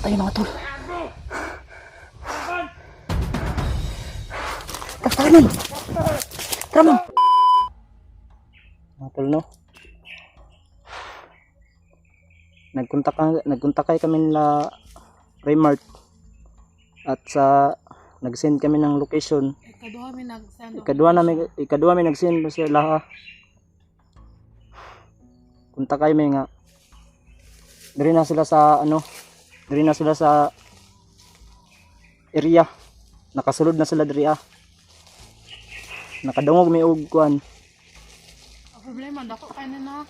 tayo mga tol. Tara man. Tara man. Mga tol, no? Nagkontak kami nila Remart at sa nag-send kami ng location. Ikadua mi nag-send sila. Punta kayo may nga. Diri na sila sa area. Nakasulod na sila diri ah. Nakadungog may og kuan. Ang problema dako kay na.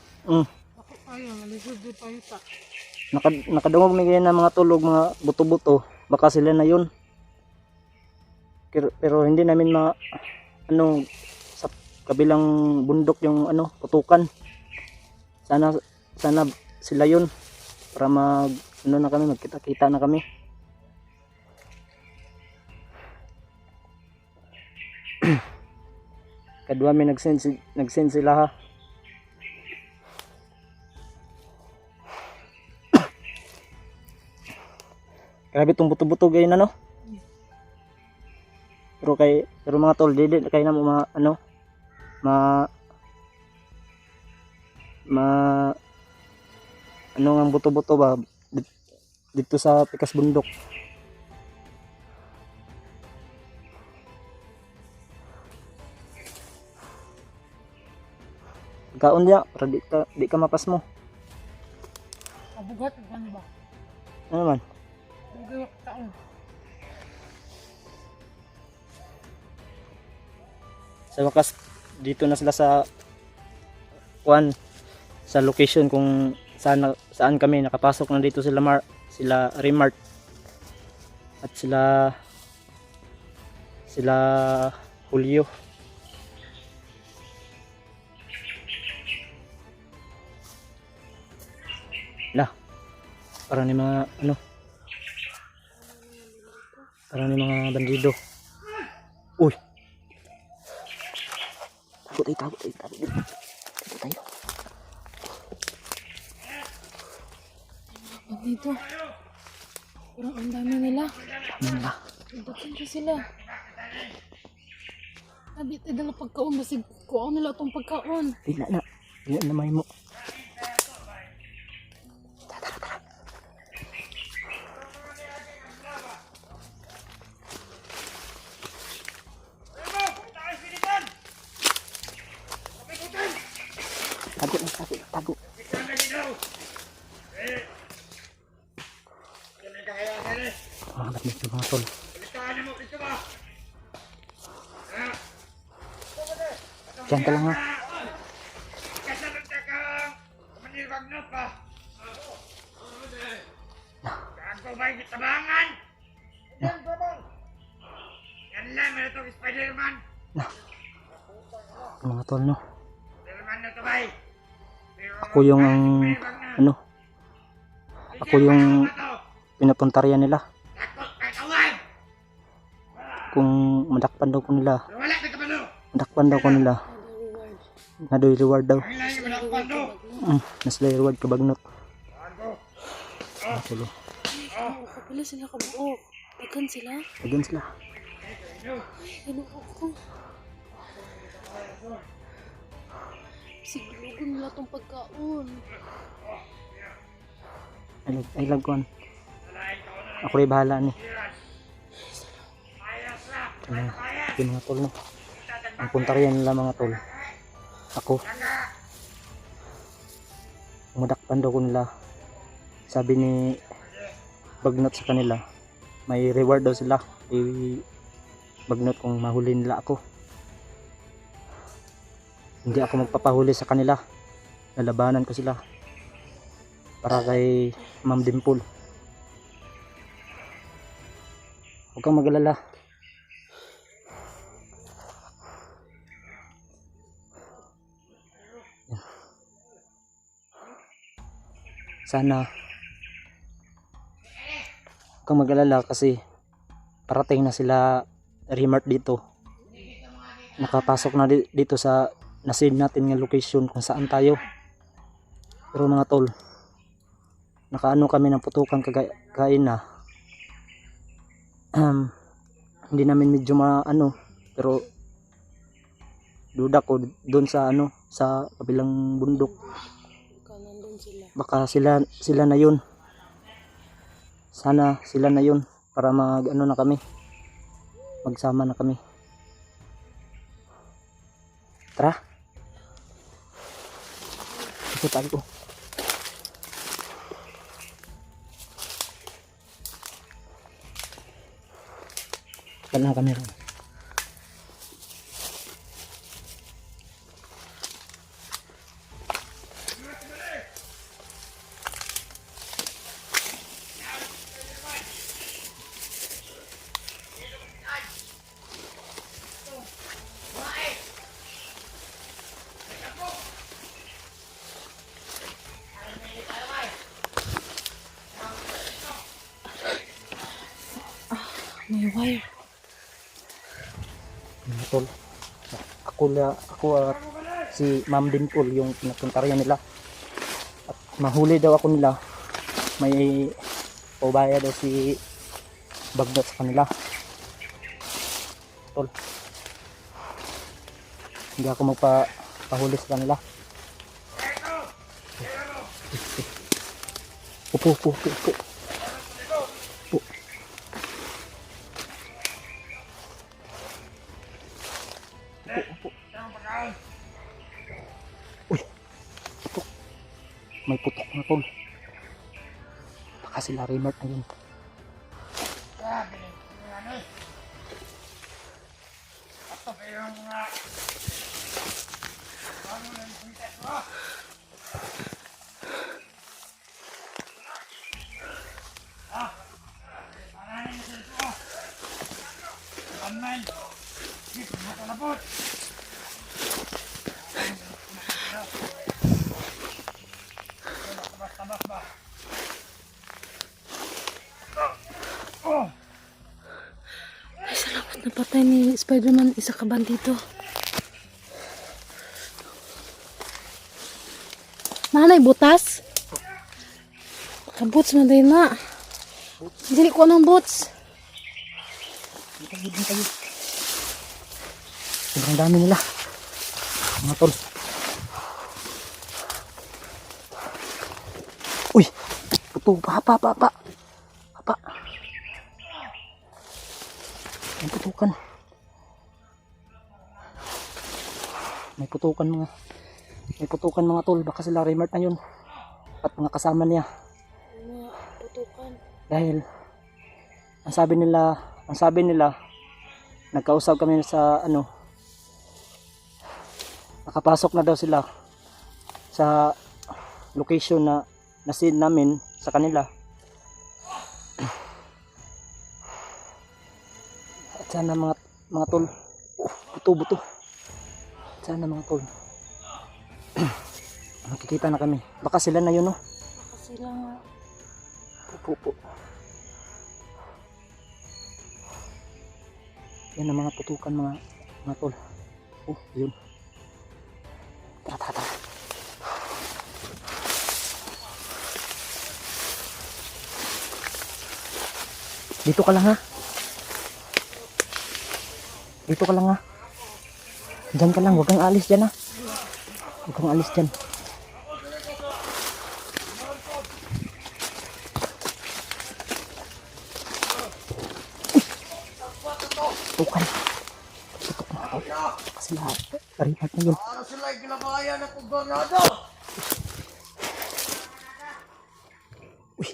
Dako kayo malisod di pa yuta. Nakadungog may na mga tulog, mga buto-buto. Baka sila na yun. Pero hindi namin sa kabilang bundok yung putukan. Sana sila yun para magkita-kita na kami. Kadua may nag-send sila ha. Grabe tong buto-buto gayon no. Pero mga tol, dili kay na mo ang buto-buto ba dito sa pikas bundok. Kaon niya para di ka mapas mo. Abugat kan ba? Ano man? Abugat taon. Sa wakas dito na sila sa location kung saan kami nakapasok na dito sila Remart at sila Julio. Para ni mga bandido. Uy. Takot tayo. Dito. Parang ang dami nila. Dating pa sila. Sabi tayo dala pagkaon. Basig kuhaan nila itong pagkaon. Dila na may mo. Tago. Ba't nito mga tol? Diyan ka lang ha. Mga tol no. Ako yung pinapuntaryan nila. Kung madakpan daw ko nila. Nadoy reward daw. Naslay reward kabagnot. Tulo. Kapila sila kabuok. Dagan sila. Ano ako? Siglugon nila itong pagkaon. Ay lagkuhan. Ako rin bahala ni. Yung mga tol no. Ang puntaryan nila mga tol. Ako. Madakpan daw ko nila. Sabi ni Bagnot sa kanila. May reward daw sila. Bagnot kung mahuli nila ako. Hindi ako magpapahuli sa kanila. Lalabanan ko sila. Para kay Ma'am Dimple. Huwag kang mag-alala. Sana huwag kang mag-alala kasi parating na sila Remart dito. Nakapasok na dito sa na-save natin ng location kung saan tayo. Pero mga tol, nakaano kami ng putukan kagain na. Hindi namin medyo maano, pero duda ko doon sa ano, sa kabilang bundok. Baka nandun sila. Baka sila na yun. Sana sila na yun para mag ano na kami. Magsama na kami. Tara. Ito tayo. Saan na kami ron? May wire. Tol. Ako at si Ma'am Dimple yung pinapuntaryan nila. At mahuli daw ako nila. May paubaya daw si Bagnot sa kanila. Tol. Hindi ako magpahuli sa kanila. Upo. May putok na tol. Baka sila Raymart na yun. Ay, salamat napatay ni Spider-Man isa ka bandito. Nanay, butas? Kabuts man din na. Dili ko ng boots. Dito tayo. Sobrang dami nila. Mga tol. Uy! Puto, hapa. May putukan. May putukan mga tol. Baka sila Raymart na yun. At mga kasama niya. Mga putukan. Dahil ang sabi nila nagkausap kami sa ano, nakapasok na daw sila sa location na nasin namin sa kanila. At sana mga tol, buto. Sana mga tol. Makikita na kami. Baka sila na yun, no? Kasi lang Pupo. Yan ang mga putukan mga tol. Oh, yun. Tara. Dito ka lang ha. Diyan ka lang, huwag kang alis dyan ha. Putukan. Putok na ako. Kasi lahat. Karipat na yun. Para sila'y ginabayan ng gobernado. Uy.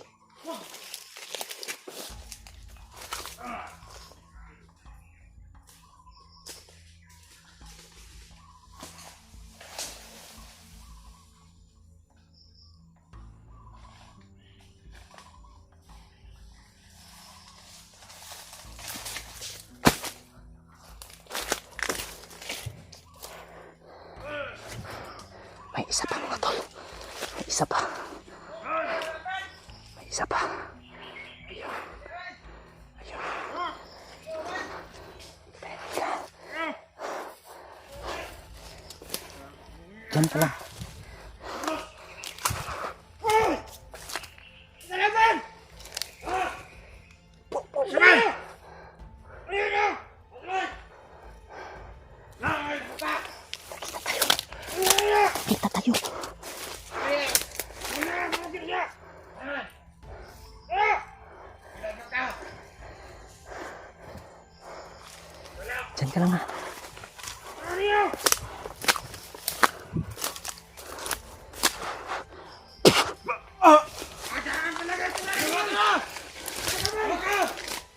May isa pa mga tol. May isa pa. Ayun. Diyan ka lang.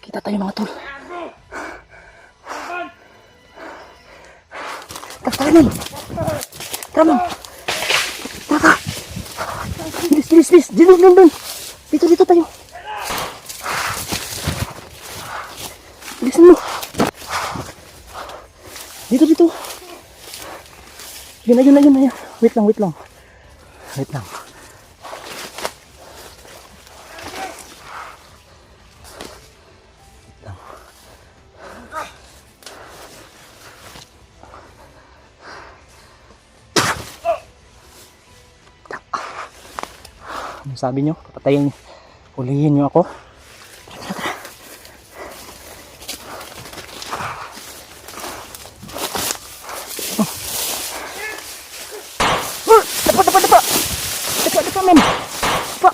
Kita tayo mga tol. Tara, Ma'am. Tara, Ma'am. Tara. Bilis. Dun. Dito tayo. Bilisan mo. Dito. Yun na. Wait lang. Ano sabi nyo? Kapatayin, hulihin nyo ako. Tara. Dapa, Ma'am. Dapa.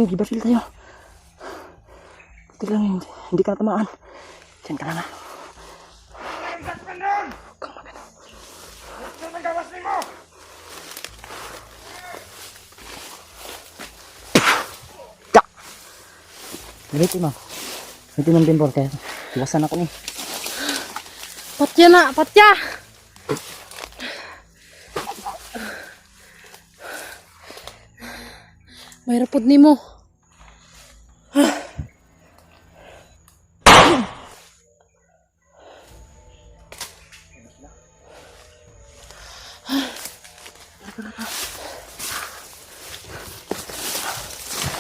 Gibasil tayo. Ito lang, hindi ka natamaan. Diyan ka lang ha. Ganito na. Ganito ng bimbol kaya iwasan ako ni. Patya! May rapod ni mo.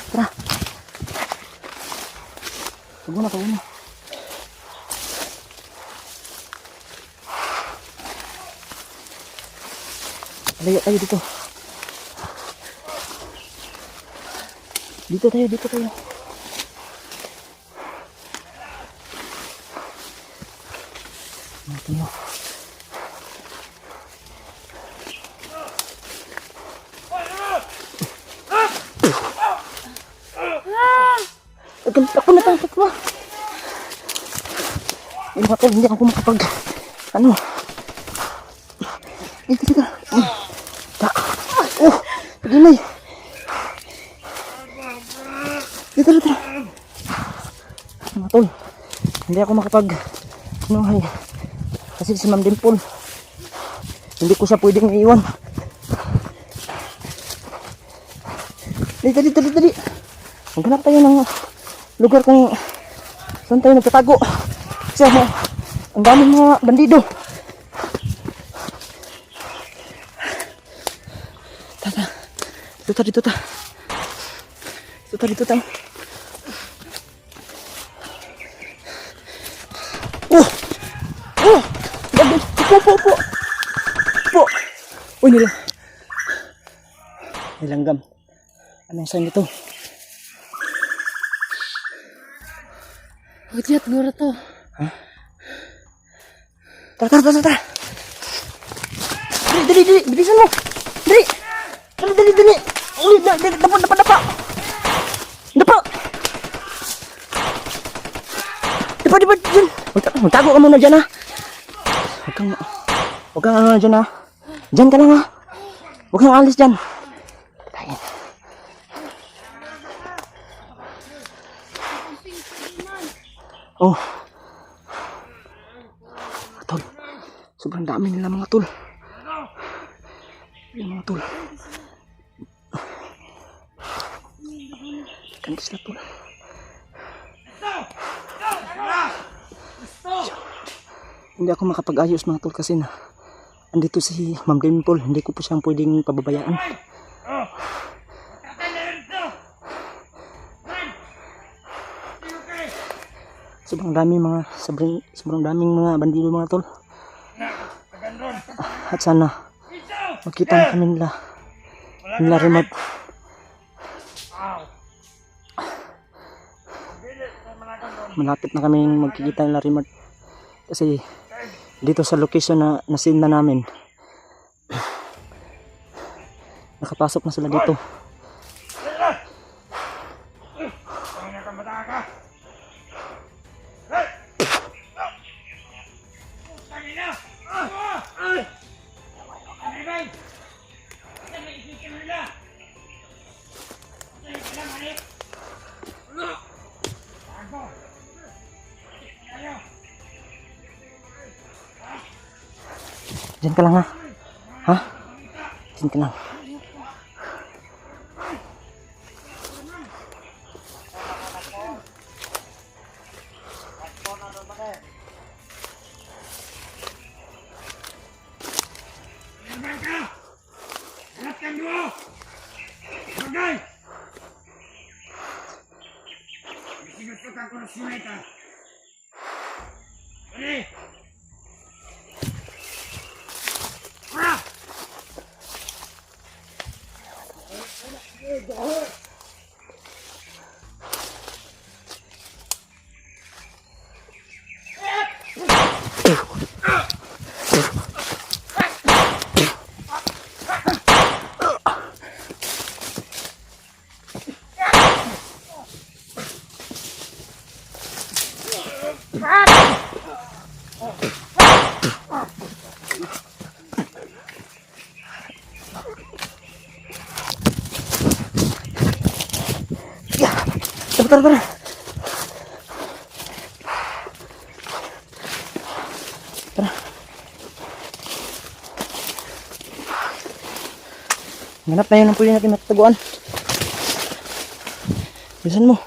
Tara. Huwag na. Layo tayo dito. Dito tayo. Tayo. Ako natakot mo. Hindi ako makapag dito. Pagimay. Dito. Mga tol, hindi ako makapag kasi si Ma'am Dimple, hindi ko siya pwedeng iiwan. Dali. Maghanap tayo ng lugar kung saan tayo nagtatago. Kasi ang daming mga bandido. Dito tayo. Po. Uy, nilanggam. Ano yung sign nito? Huwag gura to. Ha? Tara. Dali. Bilisan mo. Dali. Uli, dapa. Dapa. Dyan. Magtago ka muna dyan ha. Huwag kang ano dyan ha. Dyan ka lang ha. Huwag kang alis dyan. Tayin. Oh. Tol. Sobrang dami nila mga tol. Yung mga tol. Kantis na tol. Hindi ako makapag-ayos mga tol kasi na andito si Ma'am Dimple. Hindi ko po siyang pwedeng pababayaan. Sobrang daming mga bandido mga tol. At sana makita na kami nila remote. Malapit na kami magkikita nila remote. Kasi dito sa location na nasin na namin, nakapasok na sila dito. Diyan ka lang ha. Ha? Diyan ka lang. Tara, tara. Tara. Hanap na yun ang pwede natin matataguan. Bilisan mo.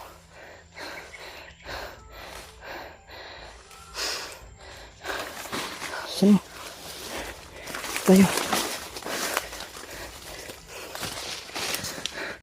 Bilisan mo. Tayo.